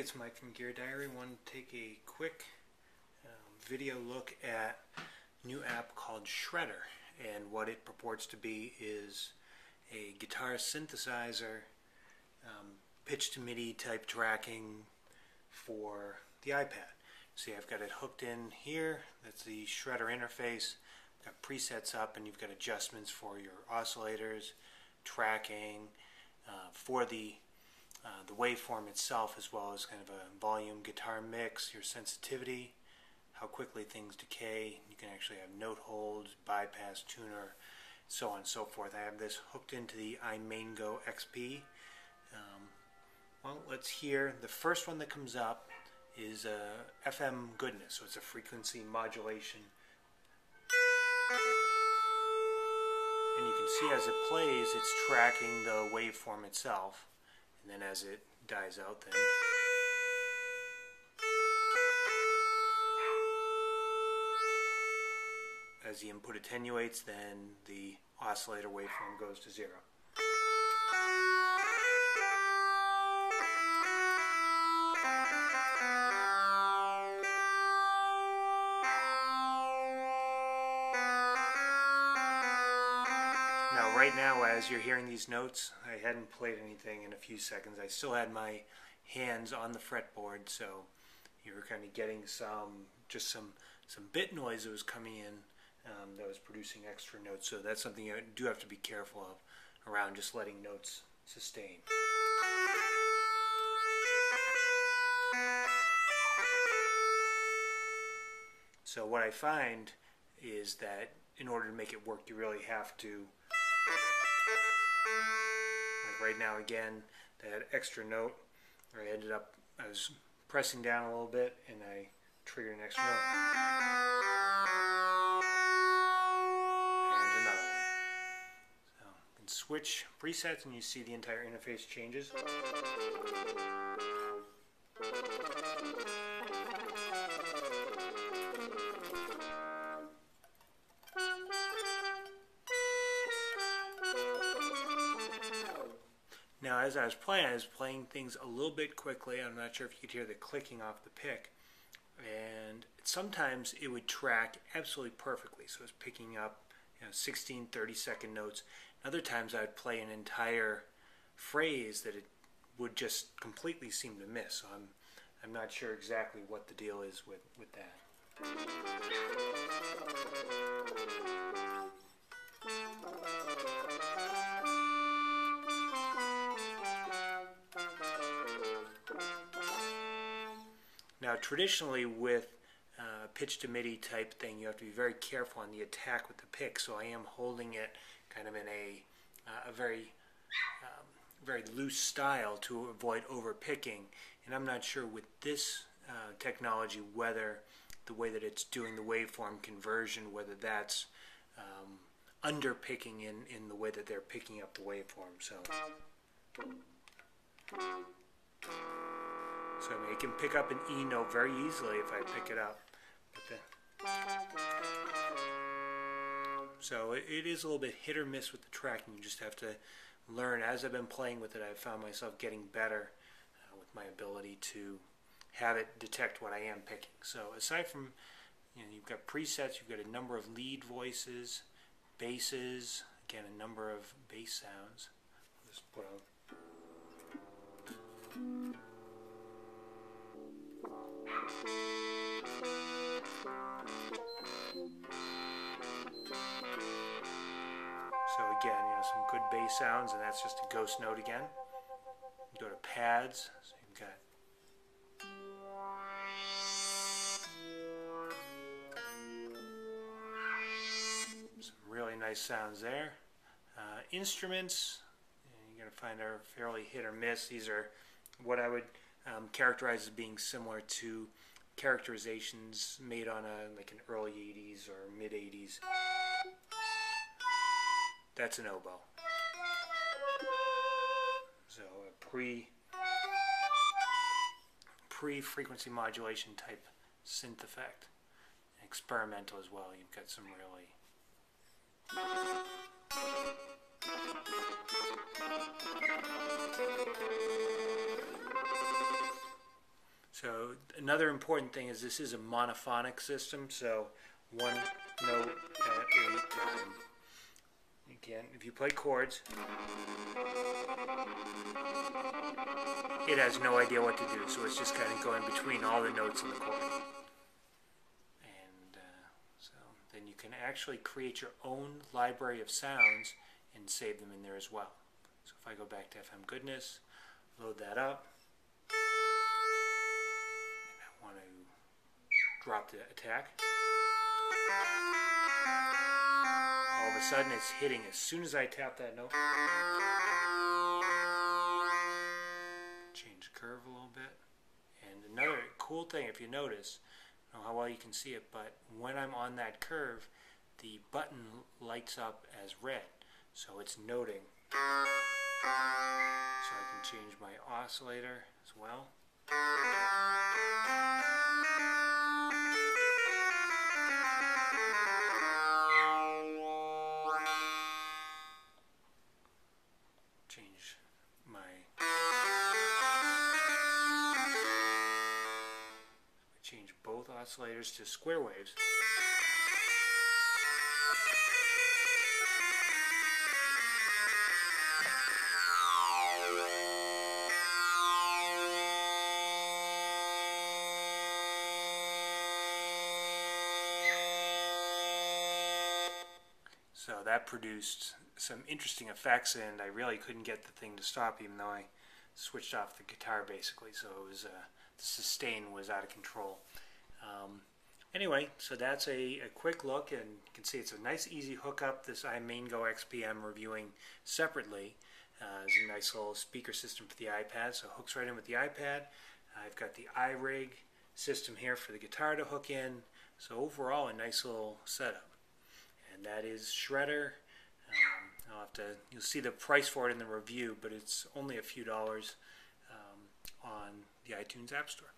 it's Mike from Gear Diary. I want to take a quick video look at a new app called Shredder, and what it purports to be is a guitar synthesizer, pitch to MIDI type tracking for the iPad. See, I've got it hooked in here. That's the Shredder interface. I've got presets up, and you've got adjustments for your oscillators, tracking, for the waveform itself, as well as kind of a volume guitar mix, your sensitivity, how quickly things decay. You can actually have note holds, bypass tuner, so on and so forth. I have this hooked into the iMango XP. Well, let's hear. The first one that comes up is FM goodness, so it's a frequency modulation. And you can see as it plays, it's tracking the waveform itself. And then as it dies out, then as the input attenuates, then the oscillator waveform goes to zero. Now, right now, as you're hearing these notes, I hadn't played anything in a few seconds. I still had my hands on the fretboard, so you were kind of getting some bit noise that was coming in that was producing extra notes. So that's something you do have to be careful of around just letting notes sustain. So what I find is that in order to make it work, you really have to, like right now again, that extra note, where I was pressing down a little bit and I triggered an extra note. And another one. So you can switch presets and you see the entire interface changes. Now, as I was playing things a little bit quickly. I'm not sure if you could hear the clicking off the pick. And sometimes it would track absolutely perfectly. So it's picking up 16, 30-second notes. Other times I would play an entire phrase that it would just completely seem to miss. So I'm not sure exactly what the deal is with that. Now, traditionally with pitch to MIDI type thing, you have to be very careful on the attack with the pick. So I am holding it kind of in a very loose style to avoid over picking. And I'm not sure with this technology whether the way that it's doing the waveform conversion, whether that's under picking in the way that they're picking up the waveform. So I mean, it can pick up an E note very easily if I pick it up. So it is a little bit hit or miss with the tracking. You just have to learn. As I've been playing with it, I've found myself getting better with my ability to have it detect what I am picking. So aside from, you've got presets, you've got a number of lead voices, basses, again, a number of bass sounds. I'll just put on. So again, some good bass sounds, and that's just a ghost note again. You go to pads, so you've got some really nice sounds there. Instruments, you're going to find are fairly hit or miss. These are what I would characterize as being similar to characterizations made on like an early 80s or mid 80s. That's an oboe. So a pre-frequency modulation type synth effect. Experimental as well. You've got some really Another important thing is this is a monophonic system, so one note at a time. Again, if you play chords, it has no idea what to do, so it's just kind of going between all the notes in the chord. And so then you can actually create your own library of sounds and save them in there as well. So if I go back to FM Goodness, load that up, and I want to drop the attack. All of a sudden it's hitting as soon as I tap that note. Change the curve a little bit. And another cool thing, if you notice, I don't know how well you can see it, but when I'm on that curve, the button lights up as red. So it's noting. So I can change my oscillator as well. Change both oscillators to square waves. So that produced some interesting effects, and I really couldn't get the thing to stop even though I switched off the guitar basically, so it was the sustain was out of control. Anyway, so that's a quick look, and you can see it's a nice easy hookup. This iMaingo XP I'm reviewing separately. It's a nice little speaker system for the iPad, so it hooks right in with the iPad. I've got the iRig system here for the guitar to hook in, so overall a nice little setup. And that is Shredder. You'll see the price for it in the review, but it's only a few dollars on the iTunes App Store.